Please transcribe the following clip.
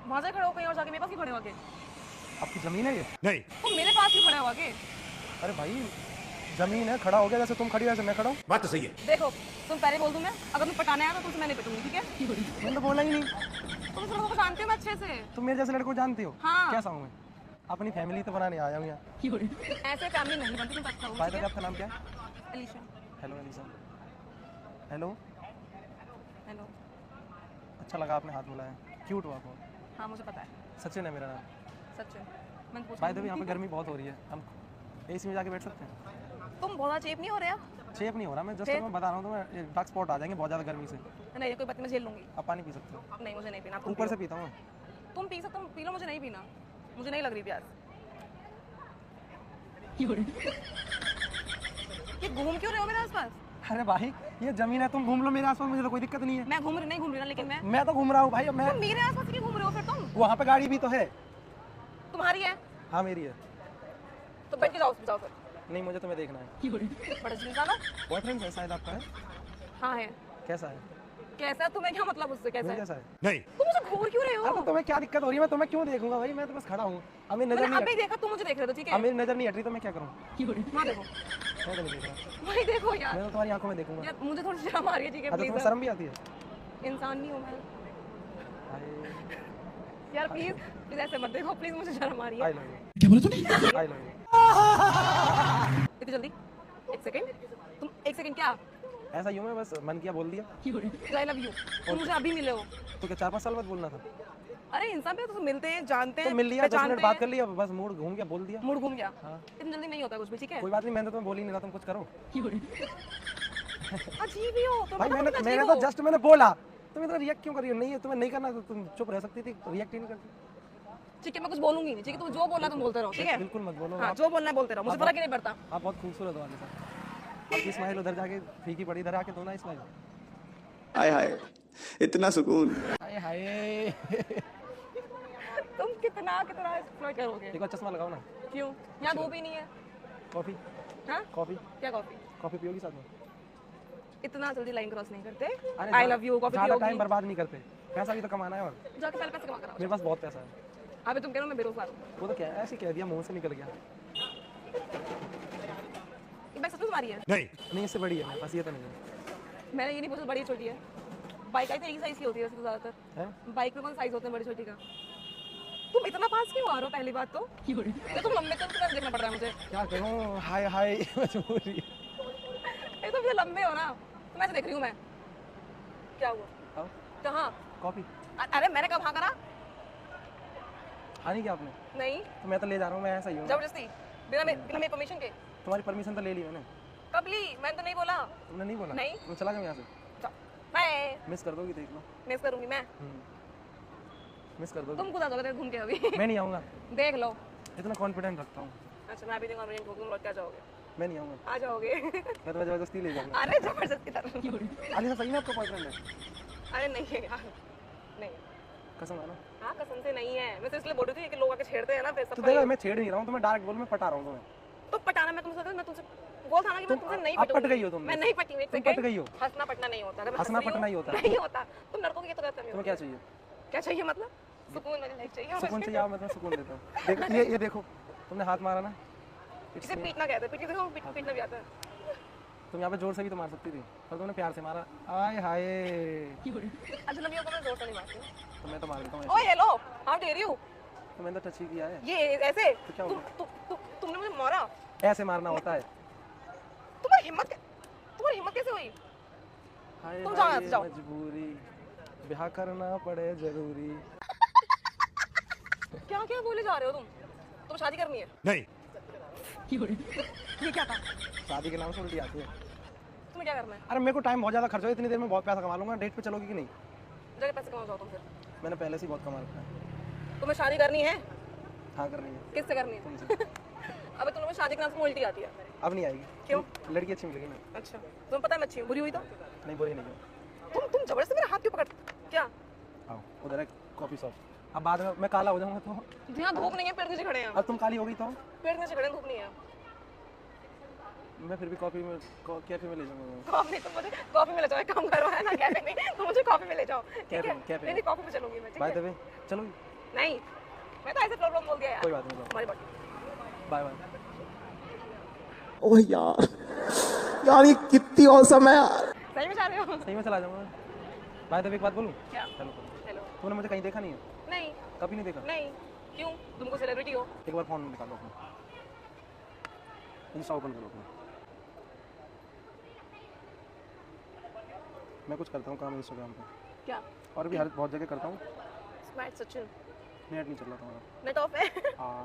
वहाँ से खड़े हो कहीं और जाके मेरे पास क्यों खड़े हो आके? आपकी जमीन है ये? नहीं। तुम मेरे पास क्यों खड़े हो आके? अरे भाई जमीन है, खड़ा हो गया जैसे तुम खड़ी हो वैसे मैं खड़ा हूँ। बात तो सही है। देखो तुम पहले बोल दूं मैं, अगर तुम पटाने आया तो तुमसे मैं नहीं पटूंगी, ठीक है? मैंने तो बोला ही नहीं। तुम सब लोगों को जानते हो मैं अच्छे से। तुम मेरे जैसे लड़के को जानती हो? हाँ। कैसा हूँ मैं? अपनी फैमिली तो बनाने आया हूँ यहाँ। ऐसे फैमिली नहीं बनती, तुम पता हो। बाय द वे आपका नाम क्या है? Alisha. Hello Alisha. Hello. Hello. अच्छा लगा आपने हाथ मिलाया, क्यूट हुआ आपको। हाँ मुझे पता है। सचिन है मेरा नाम। सच है। मैंने पूछा। बाय द वे यहाँ पे गर्मी बहुत हो रही है, हम एसी में जाके बैठ सकते हैं? तुम बहुत चेप नहीं हो रहे आप? चेप नहीं हो रहा, मैं जस्ट मैं बता रहा हूँ तुम्हें, डार्क स्पॉट आ जाएंगे बहुत ज़्यादा गर्मी से। नहीं कोई बात नहीं, मैं झेल लूंगी। आप पानी पी सकते हो? नहीं मुझे नहीं पीना। ऊपर से पीता हूँ। तुम पी सकते हो, पी लो, मुझे नहीं पीना, मुझे नहीं लग रही प्यास। ये घूम क्यों रहे हो मेरे आसपास? अरे भाई ये जमीन है, तुम घूम लो मेरे आसपास, मुझे तो कोई दिक्कत नहीं है। मैं नहीं घूम रही ना, लेकिन मैं तो घूम रहा हूँ भाई। अब मैं तुम मेरे आसपास क्यों घूम रहे हो फिर? तुम वहाँ पे गाड़ी भी तो है। तुम्हारी है? हाँ मेरी है। तो बैठ के जाओ फिर। नहीं मुझे तुम्हें देखना है। बड़ा चिंता ना। बॉयफ्रेंड है शायद आपका? है? हाँ है। कैसा है? कैसा? तुम्हें क्या मतलब उससे? कैसा है? कैसा है? नहीं। तुम मुझे घूर क्यों रहे हो? अरे तो तुम्हें क्या दिक्कत हो रही है? मैं तुम्हें क्यों देखूंगा भाई, मैं तो बस खड़ा हूँ। अब मेरी नजर मैंने नहीं अभी देखा, तुम मुझे देख रहे थे, ठीक अब है? मेरी नजर नहीं हट रही तो मैं क्या करूँ? वहाँ देखो, मैं तो नहीं देख रहा। वही देखो यार। मैं तो तुम्हारी आंखों में देखूंगा। यार मुझे थोड़ी शर्म आ रही है, ठीक है? अच्छा तुम्हें प्लीज। शर्म भी आती है? इंसान नहीं हूँ मैं हाय यार, प्लीज ऐसे मत देखो, प्लीज मुझे शर्म आ रही है। I love you. क्या बोले तूने? I love you. इतनी जल्दी? एक सेकंड, तुम एक सेकंड क्या? ऐसा यूं मैं बस मन किया बोल दिया। I love you. तुम मुझे अभी मिले हो। तो क्या 4-5 साल बाद बोलना था? अरे इंसान पे तो मिलते हैं, जानते हैं, तो मिल लिया, 10 मिनट बात कर लिया, बस मूड घूम गया, बोल दिया। मूड घूम गया। हाँ। इतनी जल्दी नहीं होता कुछ भी, ठीक है? कोई बात नहीं, मैंने तो तुम्हें बोल ही नहीं रहा, तुम कुछ करो। अजीब ही हो तुम। भाई मैंने तो जस्ट मैंने बोला, तुम इतना रिएक्ट क्यों कर रही हो? नहीं तुम्हें नहीं करना तो तुम चुप रह सकती थी, रिएक्ट ही नहीं करती। ठीक है मैं कुछ बोलूंगी नहीं, ठीक है? तुम जो बोलना तुम बोलते रहो, ठीक है? बिल्कुल मत बोलो। हाँ जो बोलना है बोलते रहो, मुझे फर्क ही नहीं पड़ता। आप बहुत खूबसूरत हो आगे। आपकी स्माइल उधर जाके फीकी पड़ी, इधर आके दो ना स्माइल। हाय हाय इतना सुकून। हाय हाय तुम कितना एक्सप्लॉइट करोगे? एक बार चश्मा लगाओ ना। क्यों? यहाँ धूप ही नहीं है। कॉफी? हाँ? कॉफी? क्या कॉफी? कॉफी पियोगी साथ में? इतना जल्दी लाइन क्रॉस नहीं करते। अरे आई लव यू, कॉफी ज़्यादा पियोगी? टाइम बर्बाद नहीं करते, पैसा भी तो कमाना है। और जाके पहले पैसे कमा कर आओ। मेरे पास बहुत पैसा है। अबे तुम कह रहे हो मैं बेरोजगार हूँ। वो तो क्या ऐसे कह दिया, मुंह से निकल गया। ये बैग सच में तुम्हारी है? नहीं। इससे बड़ी है, बस ये तो नहीं है। मैंने ये नहीं पूछा बड़ी छोटी है। बाइक आई तो एक साइज की होती है वैसे तो ज्यादातर। हैं? बाइक में कौन साइज होते हैं बड़ी छोटी का? तुम इतना पास क्यों आ रहे हो? पहली बात तो ये तुम लंबे तो देखना पड़ रहा है मुझे। क्या करूं? हाय हाय मजबूरी। ये तो मुझे लंबे हो ना, तुम ऐसे देख रही हूँ मैं। क्या हुआ? आओ कहाँ? कॉफी अरे मैंने कब हाँ करा? खानी क्या आपने? नहीं। तो मैं तो ले जा रहा हूँ, मैं ऐसा ही हूँ। जबरदस्ती बिना मेरी परमिशन के? तुम्हारी परमिशन तो ले ली मैंने। कब ली? मैंने तो नहीं बोला। तुमने नहीं बोला? नहीं। मैं चला जाऊँ यहाँ से? मैं मिस कर दोगी, देख लो। मिस करूंगी मैं। मिस कर दोगी। तुम खुद आ जाओगे घूम के अभी। मैं नहीं आऊँगा, देख लो। इतना कॉन्फिडेंट रखता हूँ। अच्छा मैं अभी कॉन्फिडेंट हो, तुम लौट के आ जाओगे? मैं नहीं आऊँगा। आ जाओगे। मैं तुम्हें जबरदस्ती ले जाऊँगा। अरे जबरदस्ती कर। अली सही में आपका बॉयफ्रेंड है? अरे नहीं है यार, नहीं। कसम है ना? हाँ कसम से नहीं है। मैं तो इसलिए बोल रही थी कि लोग आके छेड़ते हैं ना फिर तो सब। देखो मैं छेड़ नहीं रहा हूँ तुम्हें, डायरेक्ट बोल, मैं पटा रहा हूँ तुम्हें। तो पटाना मैं तुमसे बोल था ना कि मैं तुमसे नहीं अब पट पटूंगी। गई हो तुम। मैं नहीं पटी। तुम पट गई हो। हंसना पटना नहीं होता। हंसना पटना ही होता है। नहीं होता। तुम लड़कों की ये तो गलत नहीं तुम्हें होती। क्या चाहिए? क्या चाहिए मतलब? सुकून वाली लाइफ चाहिए। सुकून चाहिए? आओ मैं तुम्हें सुकून देता हूँ। देखो ये देखो, तुमने हाथ मारा ना, इसे पीटना कहते हैं। देखो पीटना भी आता है। तुम यहाँ पे जोर से भी तो मार सकती थी, पर तुमने प्यार से मारा। आय हाय। अजनबियों को मैं जोर से नहीं मारती। तो मैं तो मार देता हूँ। ओए हेलो, हाउ डेयर यू? तो मैंने तो टच ही किया है। ये ऐसे तो क्या होगा? तुमने मुझे मारा? ऐसे मारना होता है। तुम्हारी हिम्मत कैसे हुई? हाय तुम जाओ यहाँ से, हाय जाओ। मजबूरी, ब्याह करना पड़े जरूरी। क्या क्या बोले जा रहे हो तुम शादी करनी है? नहीं। ये क्या था? शादी के नाम से उल्टी आती है। तुम्हें क्या करना है? अरे मेरे को टाइम बहुत ज़्यादा खर्च हो, इतनी देर में बहुत पैसा कमा लूंगा। डेट पे चलोगी कि नहीं? जाके पैसे कमाओ जाओ तुम फिर। मैंने पहले से ही बहुत कमा रखा है। तुम्हें शादी करनी है? हाँ करनी है। किससे करनी है? तुमसे। अबे तुम्हें शादी के नाम से उल्टी आती है। अब नहीं आएगी। क्यों? लड़की अच्छी मिलेगी ना। अच्छा तुम्हें पता है मैं अच्छी हूँ, बुरी हुई तो? नहीं बुरी नहीं। तुम जबरदस्ती मेरा हाथ क्यों पकड़? क्या? आओ उधर है कॉफी शॉप। अब बाद में मैं काला हो जाऊंगा तो? यहाँ धूप नहीं है, पेड़ के नीचे खड़े हैं। अब तुम काली हो गई तो? पेड़ के नीचे खड़े हैं, धूप नहीं है। मैं फिर भी कॉफी में कैफे में ले जाऊंगा। कॉफी तो मुझे कॉफी में ले जाओ, एक काम करो है ना, कैफे नहीं, तो मुझे कॉफी में ले जाओ। ठीक है? कैफे नहीं कॉफी में चलूंगी मैं। ठीक बाय है? द वे चलो नहीं, मैं तो ऐसे प्रॉब्लम बोल दिया यार। कोई बात नहीं, हमारी बात। Bye bye. ओह यार ये कितनी औसम है यार। सही में जा रहे हो? सही में चला जाऊंगा मैं। बाय द वे एक बात बोलूं? क्या? हेलो। हेलो। तूने मुझे कहीं देखा नहीं है? नहीं। कभी नहीं देखा? नहीं। क्यों? तुमको सेलिब्रिटी हो? एक बार फोन निकालो अपना, इंस्टा ओपन करो अपना। मैं कुछ करता हूँ काम इंस्टाग्राम पे, क्या? और भी हर बहुत जगह करता हूँ। स्मार्ट सचिन। नेट नहीं चल रहा तुम्हारा। नेट ऑफ है। हाँ।